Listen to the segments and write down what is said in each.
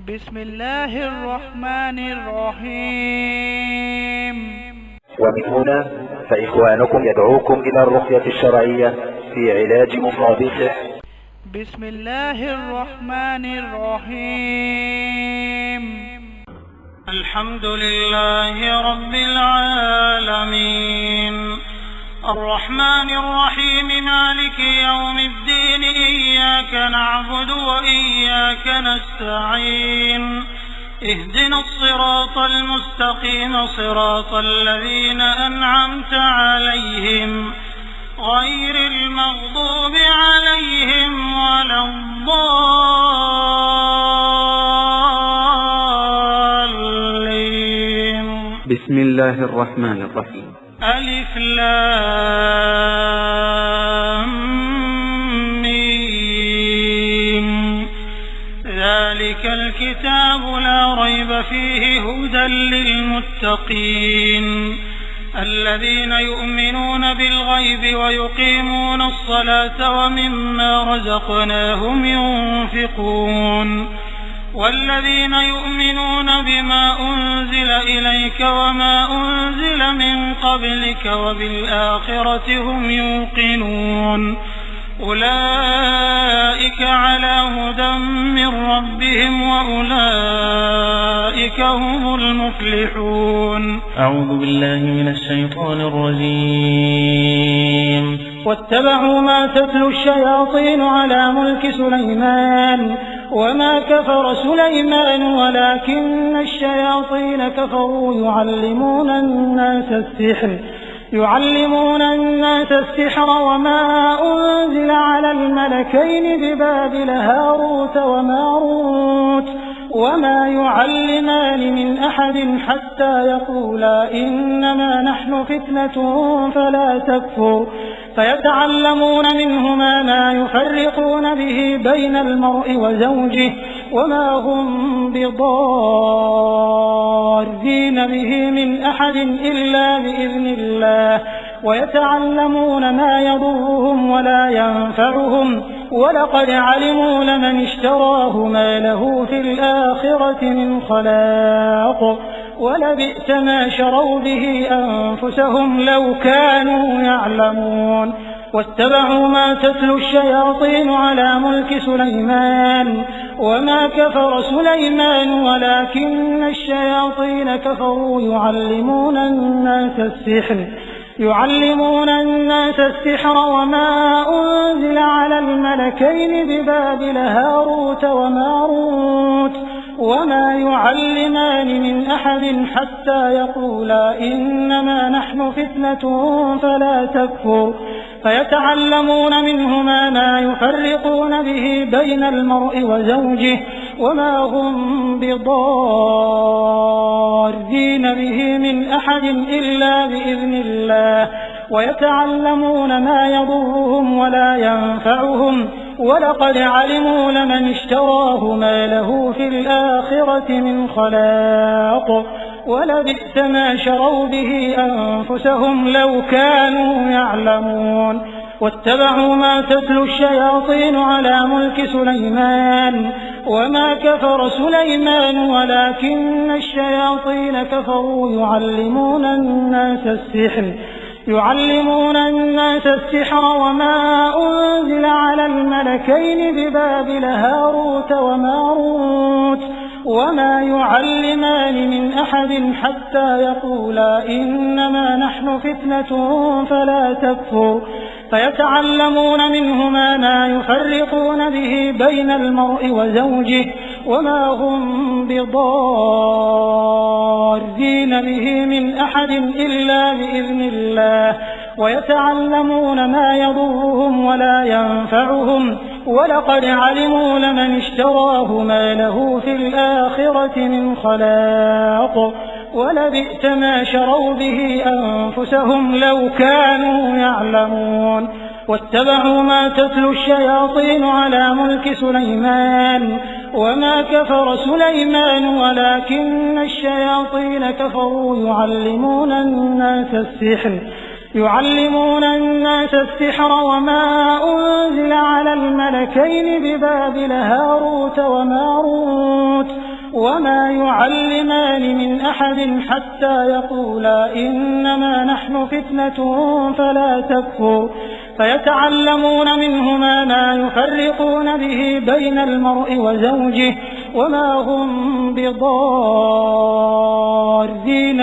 بسم الله الرحمن الرحيم. ومن هنا فإخوانكم يدعوكم إلى الرقية الشرعية في علاج مصاب السحر. بسم الله الرحمن الرحيم. الحمد لله رب العالمين الرحمن الرحيم مالك يوم الدين إياك نعبد وإياك نستعين اهدنا الصراط المستقيم صراط الذين أنعمت عليهم غير المغضوب عليهم ولا الضالين. بسم الله الرحمن الرحيم. ألف لام ميم ذلك الكتاب لا ريب فيه هدى للمتقين الذين يؤمنون بالغيب ويقيمون الصلاة ومما رزقناهم ينفقون والذين يؤمنون بما أنزل إليك وما أنزل من قبلك وبالآخرة هم يوقنون أولئك على هدى من ربهم وأولئك هم المفلحون. أعوذ بالله من الشيطان الرجيم. واتبعوا ما تتلو الشياطين على ملك سليمان وما كفر سليمان ولكن الشياطين كفروا يعلمون الناس السحر وما أنزل على الملكين ببابل هاروت وماروت وما يعلمان من أحد حتى يقولا إنما نحن فتنة فلا تكفر فيتعلمون منهما ما يفرقون به بين المرء وزوجه وما هم بضارين به من أحد إلا بإذن الله ويتعلمون ما يضرهم ولا ينفعهم ولقد علموا لمن اشتراه ما له في الآخرة من خلاق ولبئس ما شروا به أنفسهم لو كانوا يعلمون. واتبعوا ما تتلو الشياطين على ملك سليمان وما كفر سليمان ولكن الشياطين كفروا يعلمون الناس السحر وما أنزل على الملكين ببابل هاروت وماروت وما يعلمان من أحد حتى يقولا إنما نحن فتنة فلا تكفر فيتعلمون منهما ما يفرقون به بين المرء وزوجه وما هم بضارين به من أحد إلا بإذن الله ويتعلمون ما يضرهم ولا ينفعهم ولقد علموا لمن اشتراه ما له في الآخرة من خلاق ولبئس ما شروا به أنفسهم لو كانوا يعلمون. واتبعوا ما تتلو الشياطين على ملك سليمان وما كفر سليمان ولكن الشياطين كفروا يعلمون الناس السحر وما أنزل على الملكين ببابل هاروت وماروت وما يعلمان من أحد حتى يقولا إنما نحن فتنة فلا تكفر فيتعلمون منهما ما يفرقون به بين المرء وزوجه وما هم بضارين به من أحد إلا بإذن الله ويتعلمون ما يضرهم ولا ينفعهم ولقد علموا لمن اشتراه ما له في الآخرة من خلاق ولبئس ما شروا به أنفسهم لو كانوا يعلمون. واتبعوا ما تتلو الشياطين على ملك سليمان وما كفر سليمان ولكن الشياطين كفروا يعلمون الناس السحر وما أنزل على الملكين ببابل هاروت وماروت وما يعلمان من أحد حتى يقولا إنما نحن فتنة فلا تكفر فيتعلمون منهما ما يفرقون به بين المرء وزوجه وما هم بضارين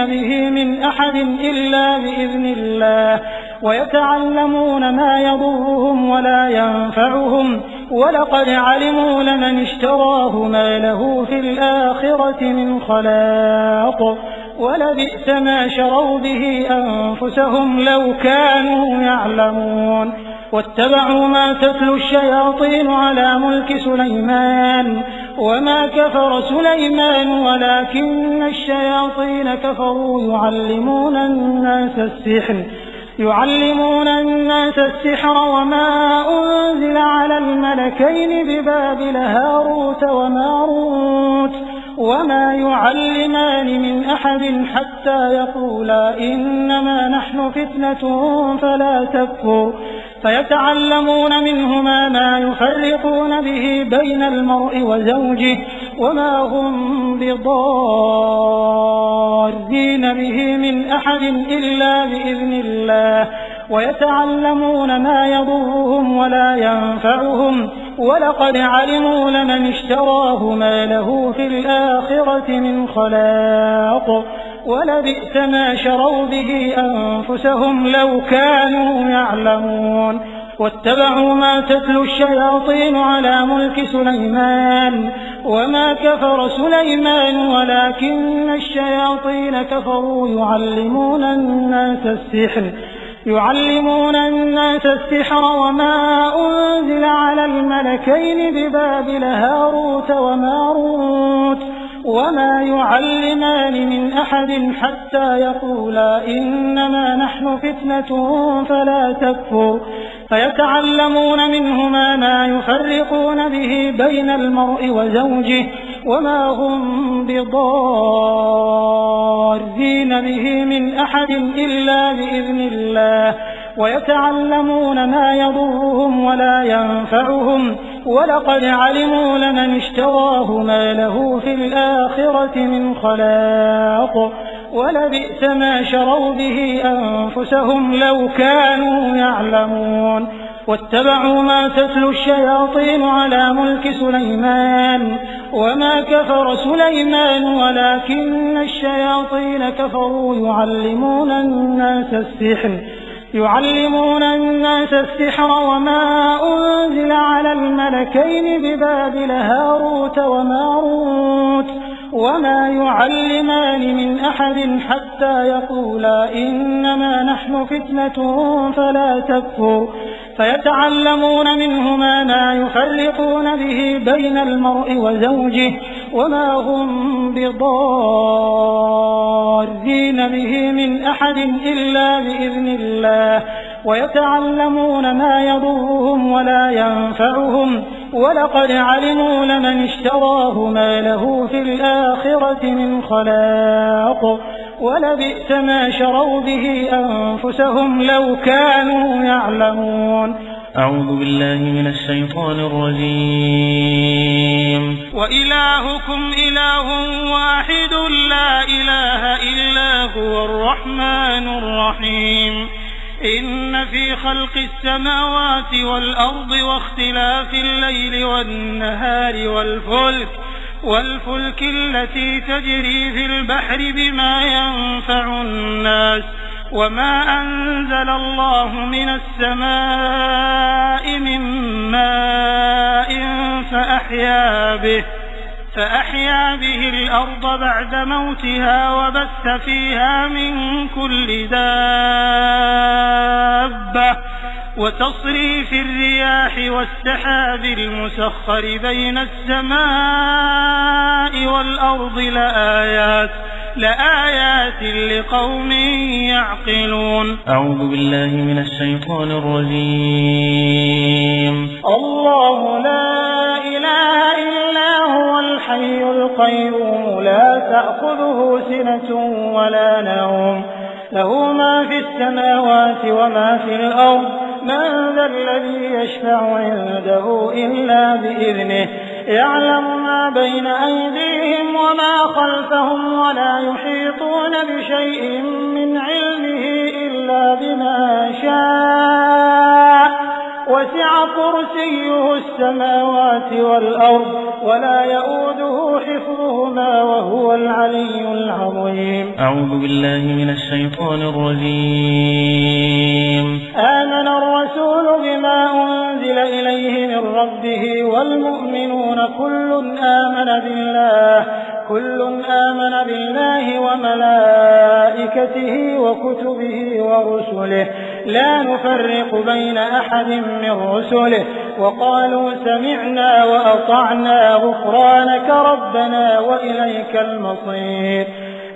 به من أحد إلا بإذن الله ويتعلمون ما يضرهم ولا ينفعهم ولقد علموا لمن اشتراه ما له في الآخرة من خلاق ولبئس ما شروا به أنفسهم لو كانوا يعلمون واتبعوا ما تتلو الشياطين على ملك سليمان وما كفر سليمان ولكن الشياطين كفروا يعلمون الناس السحر وما أنزل على الملكين ببابل هاروت وماروت وما يعلمان من أحد حتى يقولا إنما نحن فتنة فلا تكفر فيتعلمون منهما ما يفرقون به بين المرء وزوجه وما هم بضارين به من أحد إلا بإذن الله ويتعلمون ما يضرهم ولا ينفعهم ولقد علموا لمن اشتراه ما له في الآخرة من خلاق ولبئس ما شروا به أنفسهم لو كانوا يعلمون واتبعوا ما تتلو الشياطين على ملك سليمان وما كفر سليمان ولكن الشياطين كفروا يعلمون الناس السحر وما أنزل على الملكين ببابل هاروت وماروت وما يعلمان من أحد حتى يقولا إنما نحن فتنة فلا تكفر فيتعلمون منهما ما يفرقون به بين المرء وزوجه وما هم بضارين به من أحد إلا بإذن الله ويتعلمون ما يضرهم ولا ينفعهم ولقد علموا لمن اشتراه ما له في الآخرة من خلاق ولبئس ما شروا به أنفسهم لو كانوا يعلمون واتبعوا ما تتلو الشياطين على ملك سليمان وما كفر سليمان ولكن الشياطين كفروا يعلمون الناس السحر وما أنزل على الملكين ببابل هاروت وماروت وما يعلمان من أحد حتى يقولا إنما نحن فتنة فلا تكفر فيتعلمون منهما ما يفرقون به بين المرء وزوجه وما هم بضارين به من أحد إلا بإذن الله ويتعلمون ما يضرهم ولا ينفعهم ولقد علموا لمن اشتراه ما له في الآخرة من خلاق ولبئس ما شروا به أنفسهم لو كانوا يعلمون. أعوذ بالله من الشيطان الرجيم. وإلهكم إله واحد لا إله إلا هو الرحمن الرحيم. إن في خلق السماوات والأرض واختلاف الليل والنهار والفلك التي تجري في البحر بما ينفع الناس وما أنزل الله من السماء من ماء فأحيا به الأرض بعد موتها وبث فيها من كل دابة وتصريف الرياح والسحاب المسخر بين السماء والأرض لآيات لقوم يعقلون. أعوذ بالله من الشيطان الرجيم. الله لا إله إلا هو الحي القيوم لا تأخذه سنة ولا نوم له ما في السماوات وما في الأرض من ذا الذي يشفع عنده إلا بإذنه يعلم ما بين أيديهم وما خلفهم ولا يحيطون بشيء من علمه إلا بما شاء وسع كرسيه السماوات والأرض ولا يؤوده حفظهما وهو العلي العظيم. أعوذ بالله من الشيطان الرجيم. آمن الرسول بما أنزل إليه من ربه والمؤمنون كل آمن بالله وملائكته وكتبه ورسله لا نفرق بين أحد من رسله وقالوا سمعنا وأطعنا غفرانك ربنا وإليك المصير.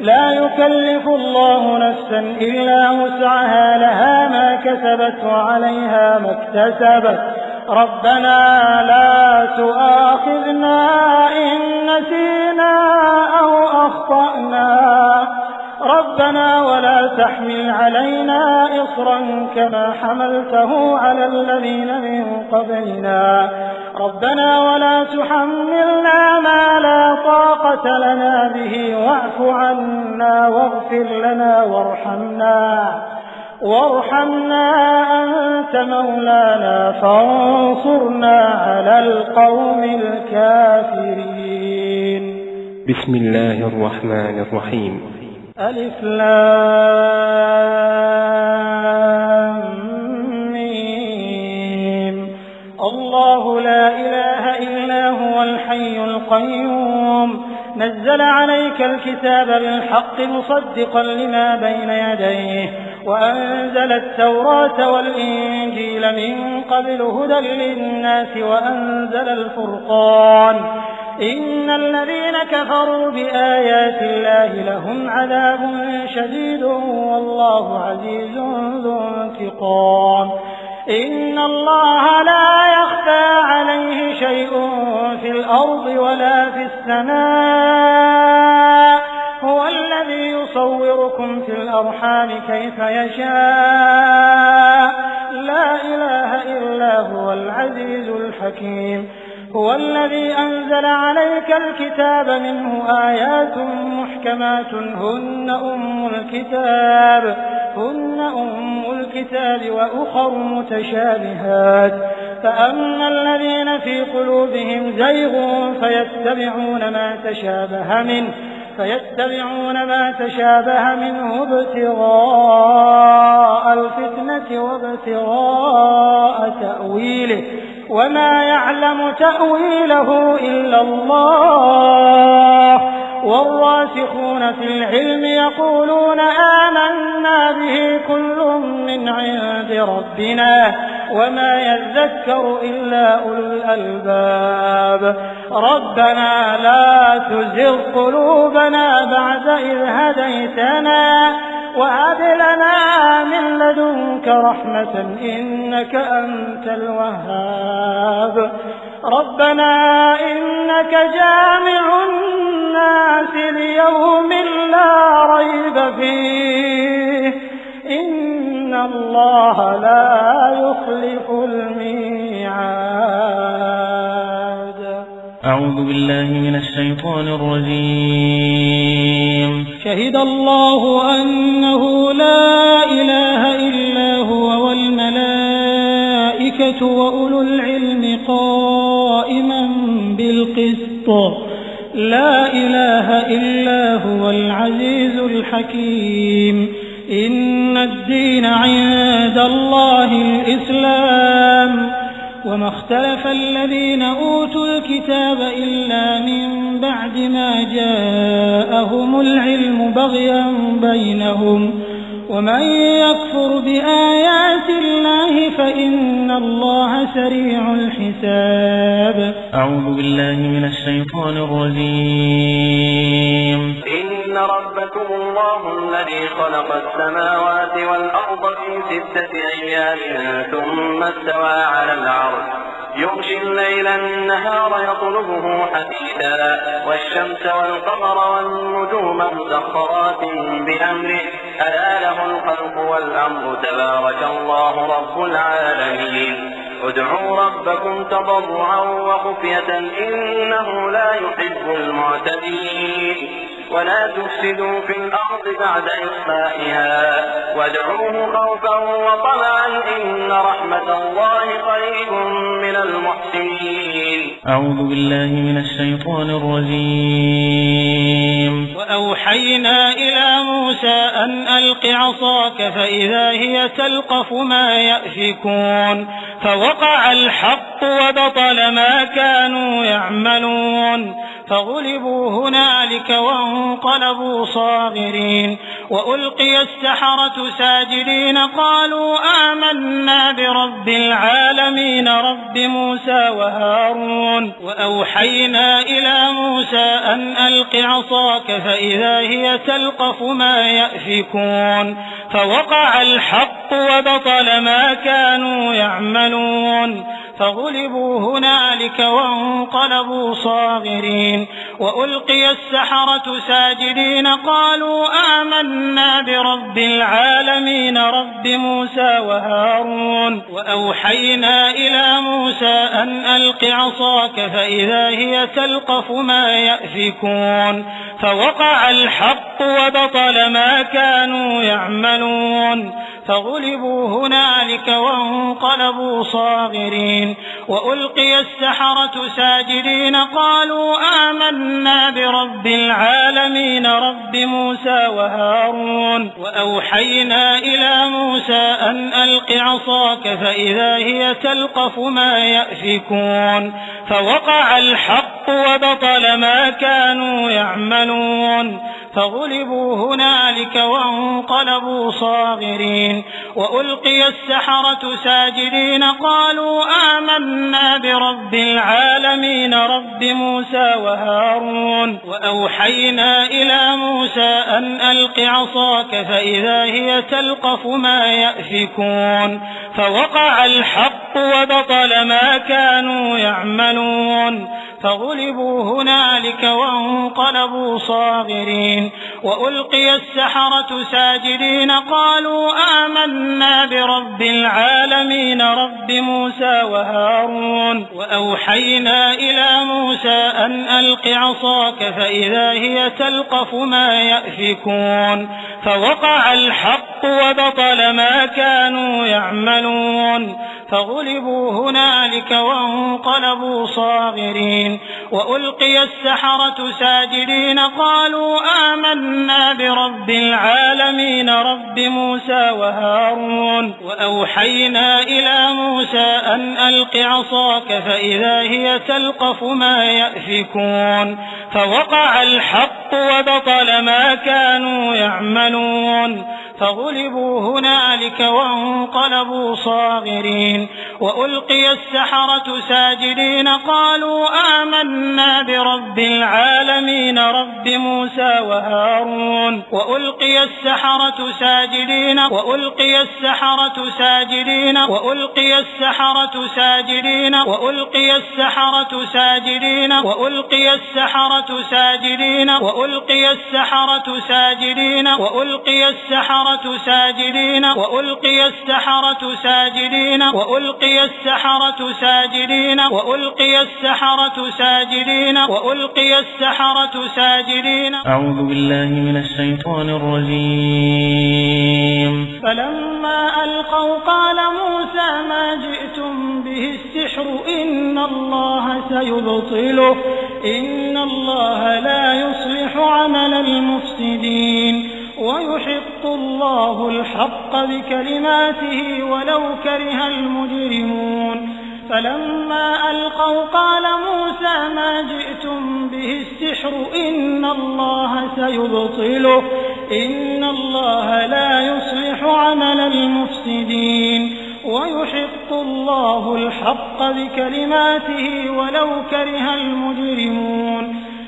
لا يكلف الله نفسا إلا وسعها لها ما كسبت وعليها ما اكتسبت ربنا لا تؤاخذنا إن نسينا أو أخطأنا ربنا ولا تحمل علينا إصرا كما حملته على الذين من قبلنا ربنا ولا تحملنا ما لا طاقة لنا به واعف عنا واغفر لنا وارحمنا أنت مولانا فانصرنا على القوم الكافرين. بسم الله الرحمن الرحيم. ألف لام ميم. الله لا إله إلا هو الحي القيوم نزل عليك الكتاب بالحق مصدقا لما بين يديه وأنزل التوراة والإنجيل من قبل هدى للناس وأنزل الفرقان إن الذين كفروا بآيات الله لهم عذاب شديد والله عزيز ذو انتقام. إن الله لا يخفى عليه شيء في الأرض ولا في السماء هو الذي يصوركم في الأرحام كيف يشاء لا إله إلا هو العزيز الحكيم. هو الذي أنزل عليك الكتاب منه آيات محكمات هن أم الكتاب وأخر متشابهات فأما الذين في قلوبهم زيغ فيتبعون ما تشابه منه ابتغاء الفتنة وابتغاء تأويله وما يعلم تأويله إلا الله والراسخون في العلم يقولون آمنا به كل من عند ربنا وما يذكر إلا أولو الألباب. ربنا لا تزغ قلوبنا بعد إذ هديتنا وهب لنا من لدنك رحمة إنك أنت الوهاب. ربنا إنك جامع الناس ليوم لا ريب فيه إن الله لا يخلف الميعاد. أعوذ بالله من الشيطان الرجيم. شهد الله أنه لا إله إلا هو والملائكة وأولو العلم قائما بالقسط لا إله إلا هو العزيز الحكيم. إن الدين عند الله الإسلام وما اختلف الذين أوتوا الكتاب إلا من بعد ما جاءهم العلم بغيا بينهم ومن يكفر بآيات الله فإن الله سريع الحساب. أعوذ بالله من الشيطان الرجيم. إن ربكم الله الذي خلق السماوات والأرض في 6 أيام ثم استوى على العرش يغشي الليل النهار يطلبه حثيثا والشمس والقمر والنجوم مسخرات بأمره ألا له الخلق والأمر تبارك الله رب العالمين. ادعوا ربكم تضرعا وخفية إنه لا يحب المعتدين ولا تفسدوا في الأرض بعد إصلاحها وادعوه خوفا وطمعا إن رحمة الله قريب من المحسنين. أعوذ بالله من الشيطان الرجيم. وأوحينا إلى موسى أن ألق عصاك فإذا هي تلقف ما يأفكون فوقع الحق وبطل ما كانوا يعملون فغلبوا هنالك وانقلبوا صاغرين وألقي السحرة ساجدين قالوا آمنا برب العالمين رب موسى وهارون. وأوحينا إلى موسى أن ألق عصاك فإذا هي تلقف ما يأفكون فوقع الحق وبطل ما كانوا يعملون فغلبوا هنالك وانقلبوا صاغرين وألقي السحرة ساجدين قالوا آمنا برب العالمين رب موسى وهارون. وأوحينا إلى موسى أن ألق عصاك فإذا هي تلقف ما يأفكون فوقع الحق وبطل ما كانوا يعملون فغلبوا هنالك وانقلبوا صاغرين وألقي السحرة ساجدين قالوا آمنا برب العالمين رب موسى وهارون. وأوحينا إلى موسى أن ألق عصاك فإذا هي تلقف ما يأفكون فوقع الحق وبطل ما كانوا يعملون فغلبوا هنالك وانقلبوا صاغرين وألقي السحرة ساجدين قالوا آمنا برب العالمين رب موسى وهارون. وأوحينا إلى موسى أن ألق عصاك فإذا هي تلقف ما يأفكون فوقع الحق وبطل ما كانوا يعملون فغلبوا هنالك وانقلبوا صاغرين وألقي السحرة ساجدين قالوا آمنا برب العالمين رب موسى وهارون. وأوحينا إلى موسى أن ألق عصاك فإذا هي تلقف ما يأفكون فوقع الحق وبطل ما كانوا يعملون فغلبوا هنالك وانقلبوا صاغرين وألقي السحرة ساجدين قالوا آمنا برب العالمين رب موسى وهارون. وأوحينا إلى موسى أن ألق عصاك فإذا هي تلقف ما يأفكون فوقع الحق وبطل ما كانوا يعملون فغلبوا هنالك وانقلبوا صاغرين وألقي السحرة ساجدين قالوا آمنا برب العالمين رب موسى وهارون. وألقي السحرة ساجدين وألقي السحرة ساجدين وألقي السحرة ساجدين وألقي السحرة ساجدين وألقي السحرة ساجدين وألقي السحرة ساجدين وألقي السحرة ساجدين وألقي السحرة ساجدين وألقي السحرة ساجدين وألقي السحرة ساجدين وألقي السحرة ساجدين. أعوذ بالله من الشيطان الرجيم. فلما ألقوا قال موسى ما جئتم به السحر إن الله سيبطله إن الله لا يصلح عمل المفسدين ويحق الله الحق بكلماته ولو كره المجرمون. فلما ألقوا قال موسى ما جئتم به السحر إن الله سيبطله إن الله لا يصلح عمل المفسدين ويحق الله الحق بكلماته ولو كره المجرمون.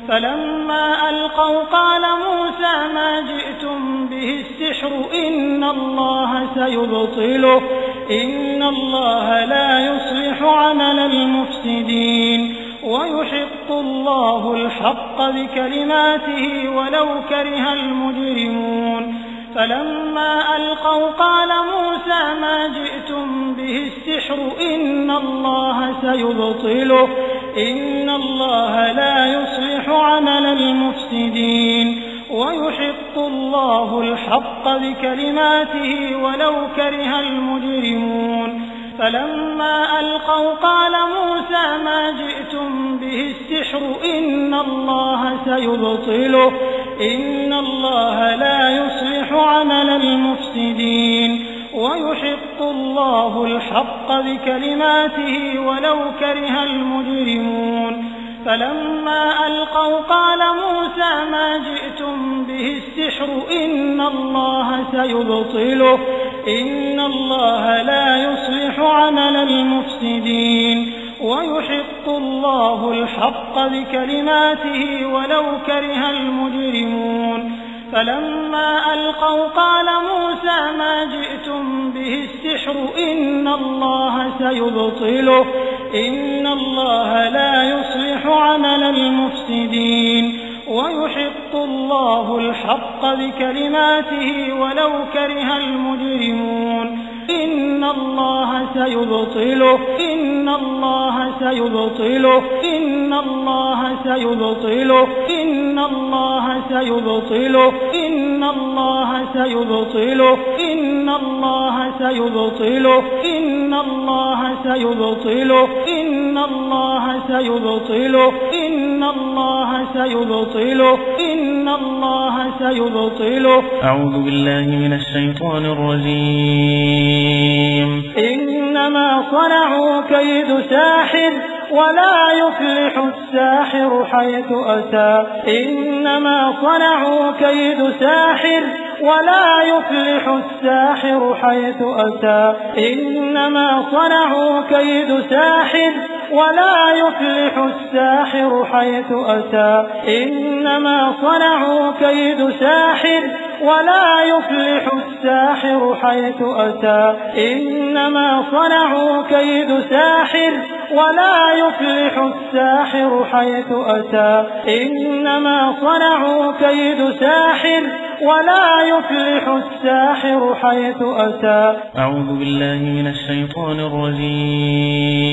فلما ألقوا قال موسى ما جئتم به السحر إن الله سيبطله إن الله لا يصلح عمل المفسدين ويحق الله الحق بكلماته ولو كره المجرمون. فلما ألقوا قال موسى ما جئتم به السحر إن الله سيبطله إن الله لا يصلح عمل المفسدين ويحق الله الحق بكلماته ولو كره المجرمون فلما ألقوا قال موسى ما جئتم به السحر إن الله سيبطله إن الله لا يصلح عمل المفسدين ويحق الله الحق بكلماته ولو كره المجرمون فلما ألقوا قال موسى ما جئتم به السحر إن الله سيبطله إن الله لا يصلح عمل المفسدين ويحق الله الحق بكلماته ولو كره المجرمون فلما ألقوا قال موسى ما جئتم به السحر إن الله سيبطله إن الله لا يصلح عمل المفسدين ويحق الله الحق بكلماته ولو كره المجرمون إن الله سيبطله إن الله سيبطله إن الله سيبطله إن الله سيبطله إن الله سيبطله إن الله سيبطله إن الله سيبطله إن الله سيبطله إن الله سيبطله إن الله سيبطله. أعوذ بالله من الشيطان الرجيم. إنما صنعوا كيد ساحر ولا يفلح الساحر حيث أتى إنما صنعوا كيد ساحر ولا يفلح الساحر حيث أتى إنما صنعوا كيد ساحر ولا يفلح الساحر حيث أتى إنما صنعوا كيد ساحر ولا يفلح الساحر حيث أتى إنما صنعوا كيد ساحر ولا يفلح الساحر حيث أتى إنما صنعوا كيد ساحر ولا يفلح الساحر حيث أتى. أعوذ بالله من الشيطان الرجيم.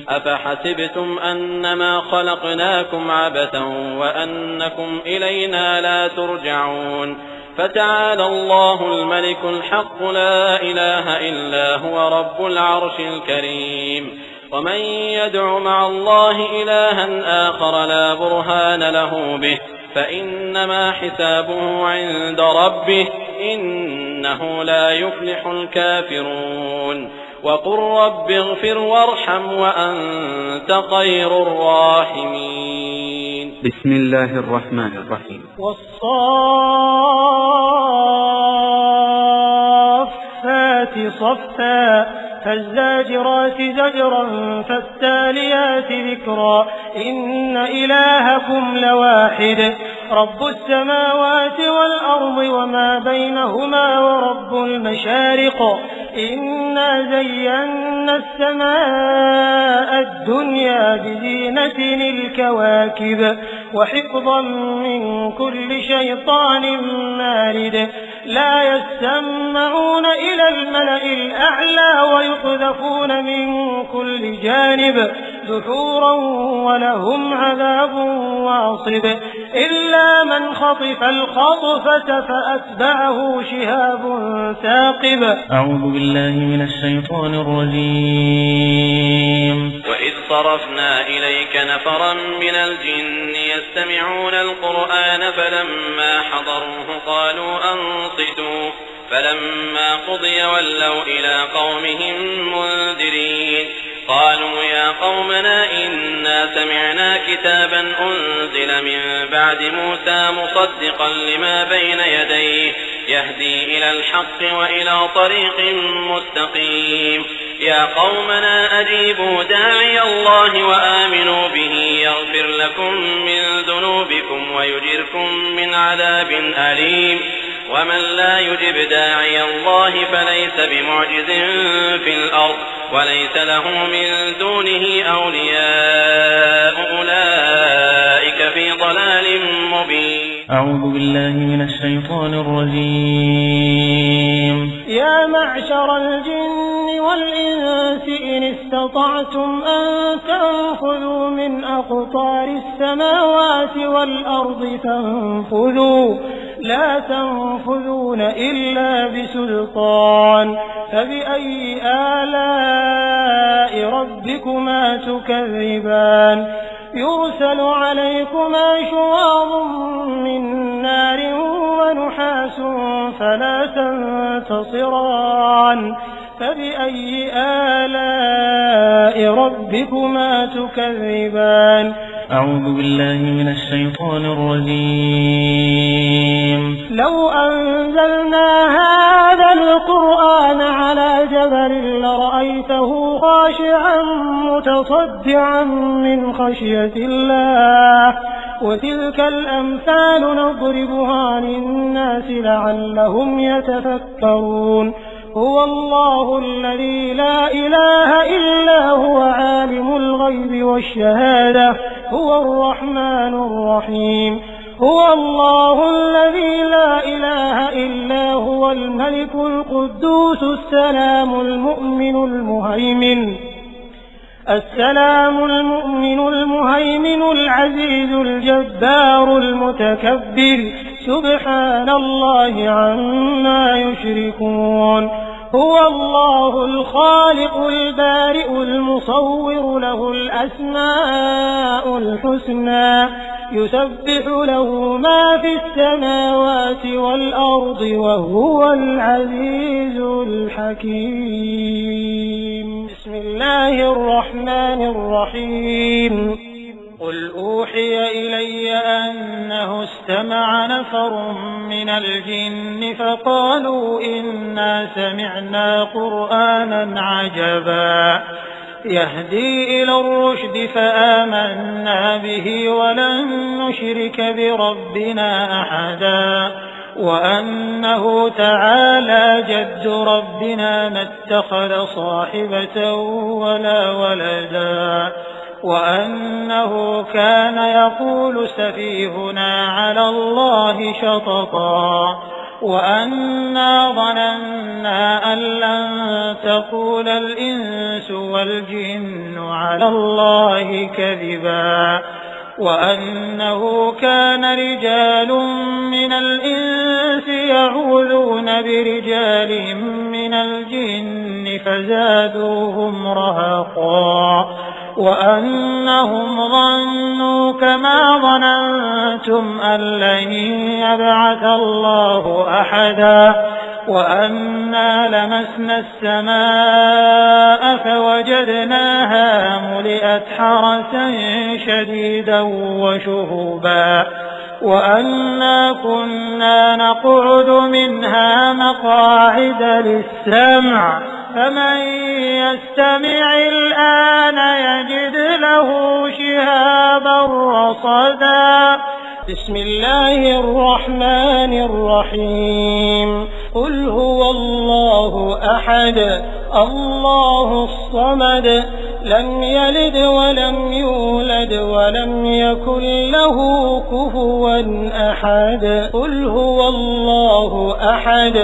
أفحسبتم أنما خلقناكم عبثا وأنكم إلينا لا ترجعون فتعالى الله الملك الحق لا إله إلا هو رب العرش الكريم ومن يدع مع الله إلها آخر لا برهان له به فإنما حسابه عند ربه إنه لا يفلح الكافرون وقل رب اغفر وارحم وأنت خير الراحمين. بسم الله الرحمن الرحيم. والصافات صفا فالزاجرات زجرا فالتاليات ذكرا إن إلهكم لواحد رب السماوات والأرض وما بينهما ورب المشارق إنا زينا السماء الدنيا بزينة الكواكب وحفظا من كل شيطان مارد لا يستمعون إلى الملأ الأعلى ويقذفون من كل جانب دحورا ولهم عذاب واصب إلا من خطف الخطفة فأتبعه شهاب ثاقب. أعوذ بالله من الشيطان الرجيم. وإذ صرفنا إليك نفرا من الجن يستمعون القرآن فلما حضروه قالوا أنصتوا فلما قضي ولوا إلى قومهم منذرين قالوا يا قومنا إنا سمعنا كتابا أنزل من بعد موسى مصدقا لما بين يديه يهدي إلى الحق وإلى طريق مستقيم يا قومنا أجيبوا داعي الله وآمنوا به يغفر لكم من ذنوبكم ويجركم من عذاب أليم ومن لا يجب داعي الله فليس بمعجز في الأرض وليس له من دونه أولياء أولئك في ضلال مبين. أعوذ بالله من الشيطان الرجيم. يا معشر الجن والإنس إن استطعتم أن تنفذوا من أقطار السماوات والأرض فانفذوا لا تنفذون إلا بسلطان فبأي آلاء ربكما تكذبان يرسل عليكما شواظ من نار ونحاس فلا تنتصران فبأي آلاء ربكما تكذبان. أعوذ بالله من الشيطان الرجيم. لو أنزلنا هذا القرآن على جبل لرأيته خاشعا متصدعا من خشية الله وتلك الأمثال نضربها للناس لعلهم يتفكرون. هو الله الذي لا إله إلا هو عالم الغيب والشهادة هو الرحمن الرحيم. هو الله الذي لا إله إلا هو الملك القدوس السلام المؤمن المهيمن العزيز الجبار المتكبر سبحان الله عما يشركون. هو الله الخالق البارئ المصور له الأسماء الحسنى يسبح له ما في السماوات والأرض وهو العزيز الحكيم. بسم الله الرحمن الرحيم. قل أوحي إلي أنه استمع نفر من الجن فقالوا إنا سمعنا قرآنا عجبا يهدي إلى الرشد فآمنا به ولن نشرك بربنا أحدا وأنه تعالى جد ربنا ما اتخذ صاحبة ولا ولدا وأنه كان يقول سفيهنا على الله شططا وأنا ظننا أن لن تقول الإنس والجن على الله كذبا وأنه كان رجال من الإنس يعوذون برجال من الجن فزادوهم رهقا وأنهم ظنوا كما ظننتم أن لن يبعث الله أحدا وأنا لمسنا السماء فوجدناها ملئت حرسا شديدا وشهبا وأنا كنا نقعد منها مقاعد للسمع فمن يستمع الآن يجد له شهابا رصدا. بسم الله الرحمن الرحيم. قل هو الله أحد الله الصمد لم يلد ولم يولد ولم يكن له كفوا أحد. قل هو الله أحد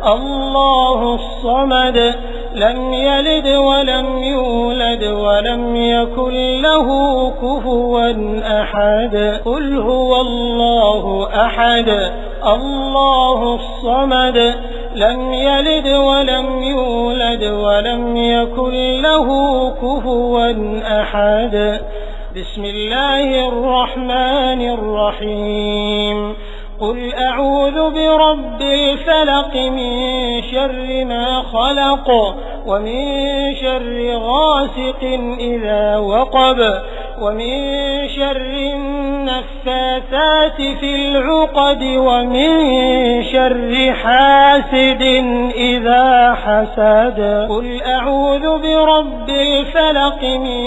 الله الصمد لم يلد ولم يولد ولم يكن له كفوا أحد. قل هو الله أحد الله الصمد لم يلد ولم يولد ولم يكن له كفوا أحد. بسم الله الرحمن الرحيم. قل أعوذ برب الفلق من شر ما خلق ومن شر غاسق إذا وقب ومن شر النفاثات في العقد ومن شر حاسد إذا حسد. قل أعوذ برب الفلق من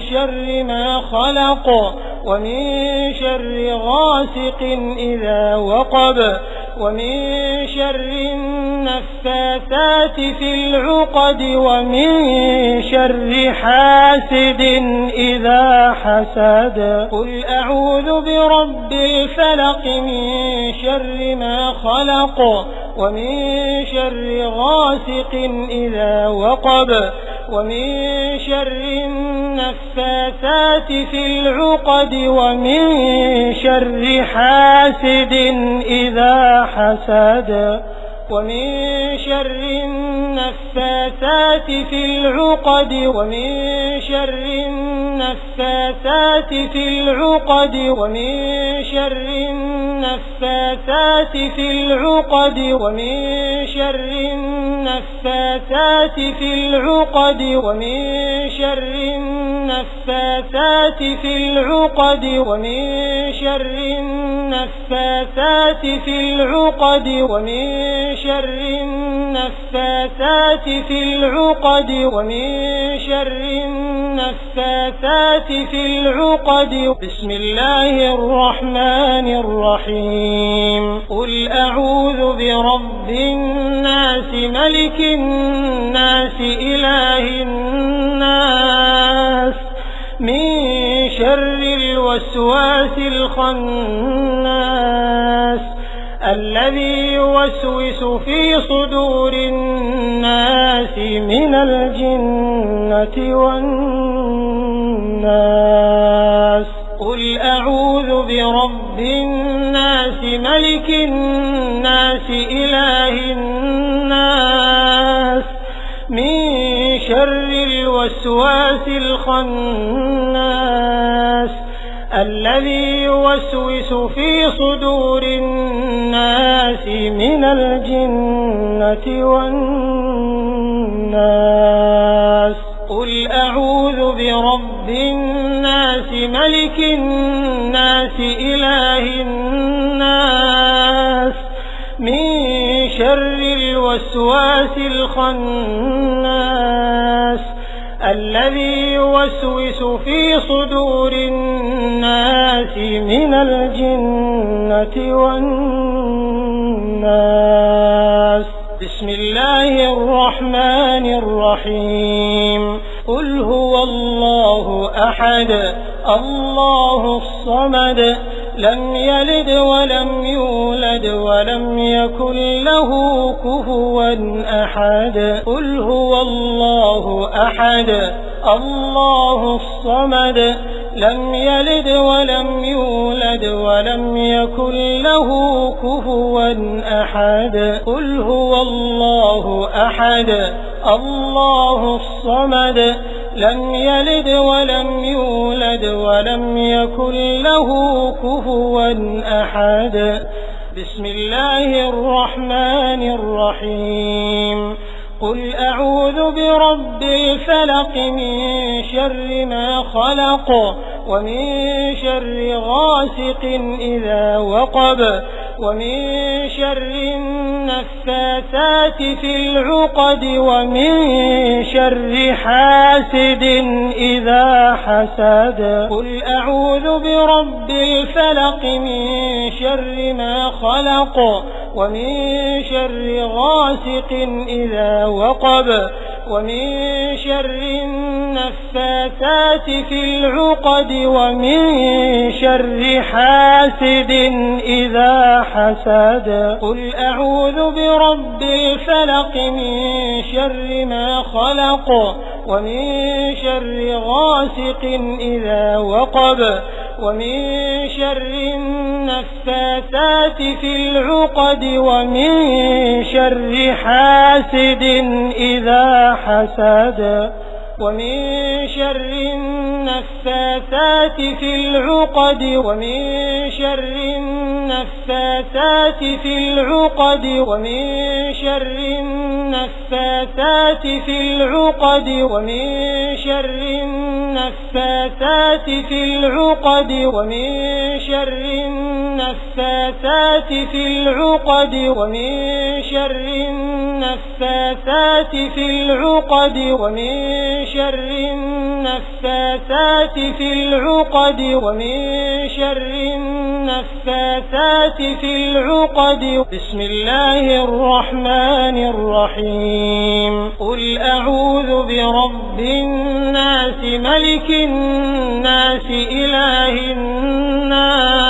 شر ما خلق ومن شر غاسق إذا وقب ومن شر النفاثات في العقد ومن شر حاسد إذا حسد قل أعوذ برب الفلق من شر ما خلق ومن شر غاسق إذا وقب ومن شر النفاثات في العقد ومن شر حاسد إذا حسد ومن شر النفاثات في العقد ومن شر النفاثات في العقد ومن شر النفاثات في العقد ومن شر النفاثات في العقد ومن شر النفاثات في العقد ومن شر النفاثات في العقد ومن شر النفاثات في العقد ومن شر النفاثات في العقد بسم الله الرحمن الرحيم قل أعوذ برب الناس ملك الناس إله الناس من شر الوسواس الخناس الذي يوسوس في صدور الناس من الجنة والناس قل أعوذ برب الناس ملك الناس إله الناس من شر الوسواس الخناس الذي يوسوس في صدور الناس من الجنة والناس قل أعوذ برب الناس ملك الناس إله الناس من شر الوسواس الخناس الذي يوسوس في صدور الناس من الجنة والناس بسم الله الرحمن الرحيم قل هو الله أحد الله الصمد لم يلد ولم يولد ولم يكن له كفوا أحد قل هو الله أحد الله الصمد لم يلد ولم يولد ولم يكن له كفوا أحد قل هو الله أحد الله الصمد لم يلد ولم يولد ولم يكن له كفوا أحد بسم الله الرحمن الرحيم قل أعوذ برب الفلق من شر ما خلق ومن شر غاسق إذا وقب ومن شر النفاثات في العقد ومن شر حاسد إذا حسد قل أعوذ برب الفلق من شر ما خلق ومن شر غاسق إذا وقب ومن شر النفاثات في العقد ومن شر حاسد إذا حسد قل أعوذ برب الفلق من شر ما خلق ومن شر غاسق إذا وقب ومن شر النفاثات في العقد ومن شر حاسد إذا حسد ومن شر النفاثات في العقد ومن شر النفاثات في العقد ومن شر النفاثات في العقد ومن شر النفاثات في العقد ومن شر النفاثات في العقد ومن شر النفاثات في العقد ومن شر النفاثات في العقد ومن شر النفاثات في العقد. بسم الله الرحمن الرحيم. قل أعوذ برب الناس ملك الناس إله الناس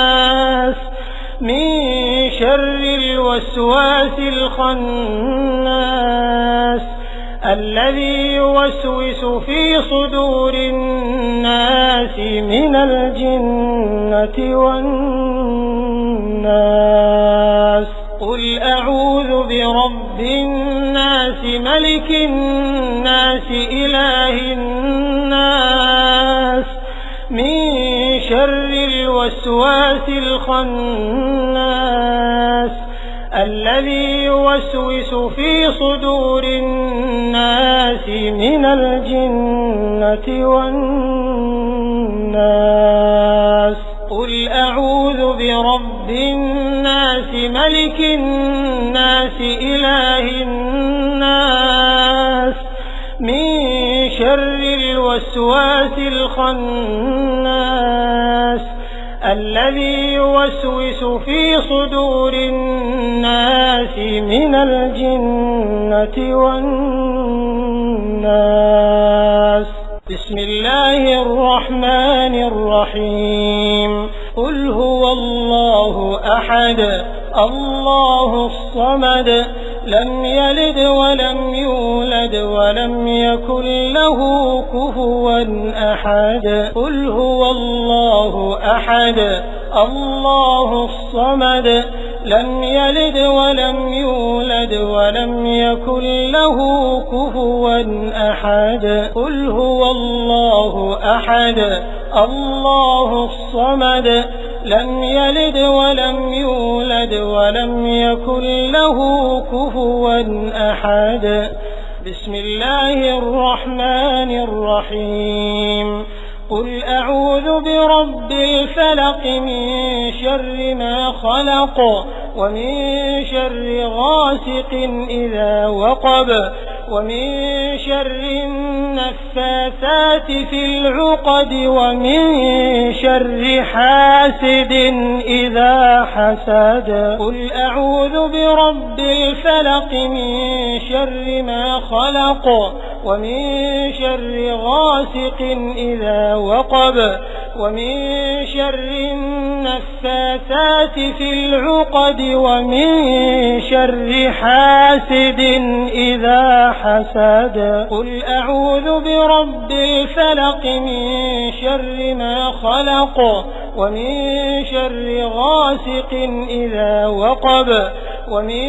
من شر الوسواس الخناس الذي يوسوس في صدور الناس من الجنة والناس. قل أعوذ برب الناس ملك الناس إله الناس من شر الوسواس الخناس الذي يوسوس في صدور الناس من الجنة والناس. قل أعوذ برب الناس ملك الناس إله الناس من شر الوسواس الخناس الذي يوسوس في صدور الناس من الجنة والناس. بسم الله الرحمن الرحيم. قل هو الله أحد الله الصمد لم يلد ولم يولد ولم يكن له كفوا أحد. قل هو الله أحد الله الصمد لم يلد ولم يولد ولم يكن له كفوا أحد. قل هو الله أحد الله الصمد لم يلد ولم يولد ولم يكن له كفوا أحد. بسم الله الرحمن الرحيم. قل أعوذ برب الفلق من شر ما خلق ومن شر غاسق إذا وقب ومن شر النفاثات في العقد ومن شر حاسد إذا حسد. قل أعوذ برب الفلق من شر ما خلق ومن شر غاسق إذا وقب ومن شر النفاثات في العقد ومن شر حاسد إذا حسد. قل أعوذ برب الفلق من شر ما خلق ومن شر غاسق إذا وقب ومن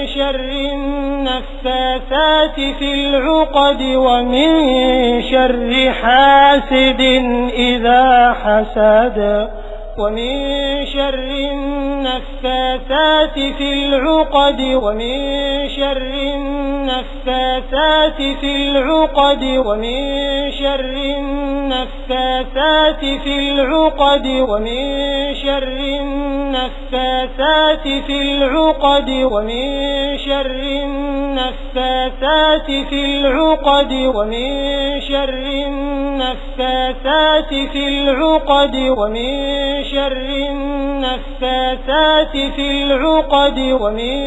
شر النفاثات في العقد ومن شر حاسد إذا حسد. ومن شر النفاثات في العقد ومن شر النفاثات في العقد ومن شر النفاثات في العقد ومن شر النفاثات في العقد ومن شر النفاثات في العقد ومن شر النفاثات في العقد ومن شر النفاثات في العقد ومن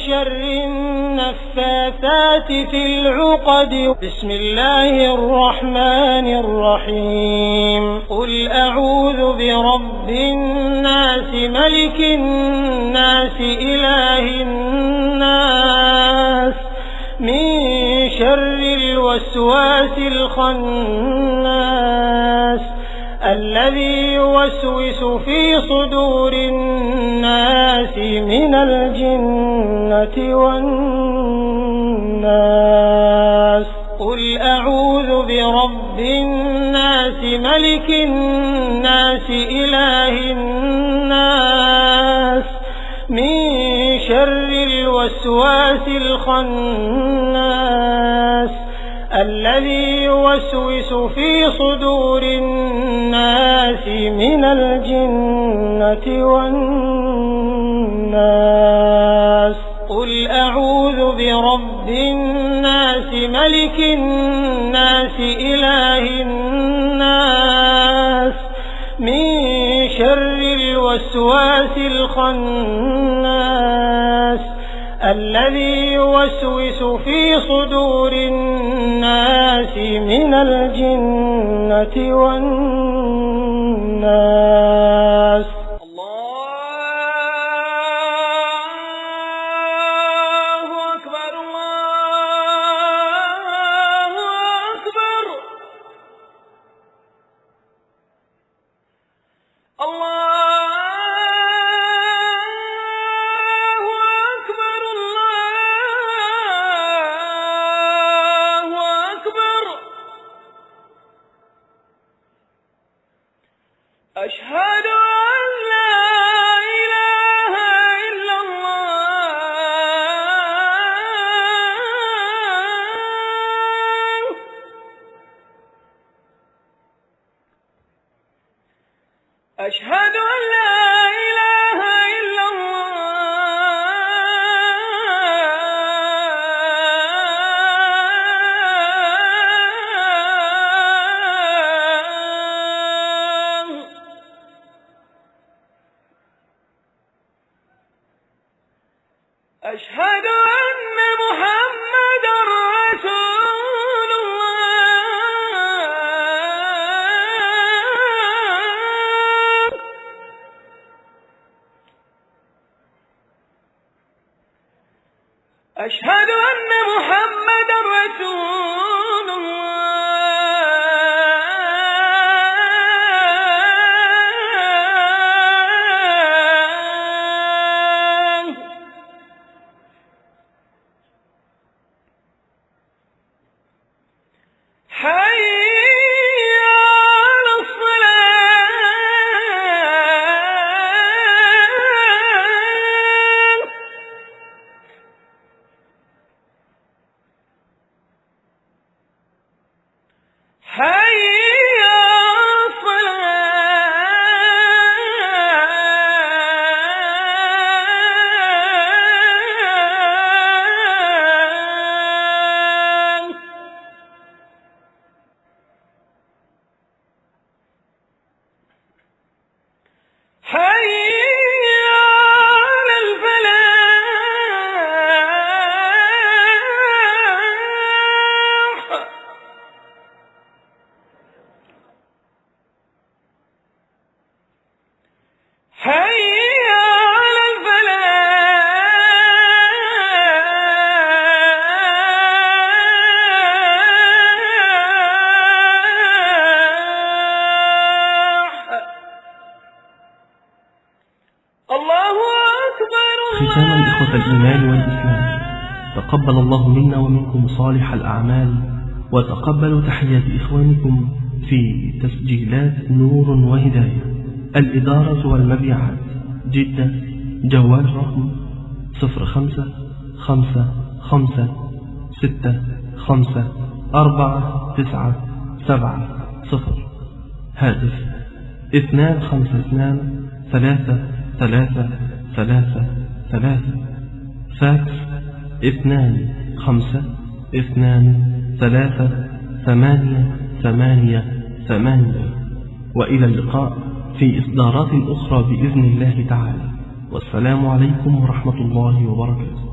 شر النفاثات في العقد. بسم الله الرحمن الرحيم. قل أعوذ برب الناس ملك الناس إله الناس من شر الوسواس الخناس الذي يوسوس في صدور الناس من الجنة والناس. قل أعوذ برب الناس ملك الناس إله الناس من شر الوسواس الخناس الذي يوسوس في صدور الناس من الجنة والناس. قل أعوذ برب الناس ملك الناس إله الناس من شر الوسواس الوسواس الخناس الذي يوسوس في صدور الناس من الجنة والناس. أشهد أن لا إله إلا الله. أشهد أن لا إله إلا أشهد أن محمدًا رسول الله. أشهد أن محمدًا رسول حي على الصلاة. حي على الفلاح. حي على الفلاح. الله أكبر. ختاما إخوة الإيمان والإسلام، تقبل الله منا ومنكم صالح الأعمال، وتقبلوا تحيات إخوانكم في تسجيلات نور وهداية، الإدارة والمبيعات، جدة، جوال رقم 0556654970، هاتف 252-33333، فاكس 25223888. وإلى اللقاء في إصدارات أخرى بإذن الله تعالى، والسلام عليكم ورحمة الله وبركاته.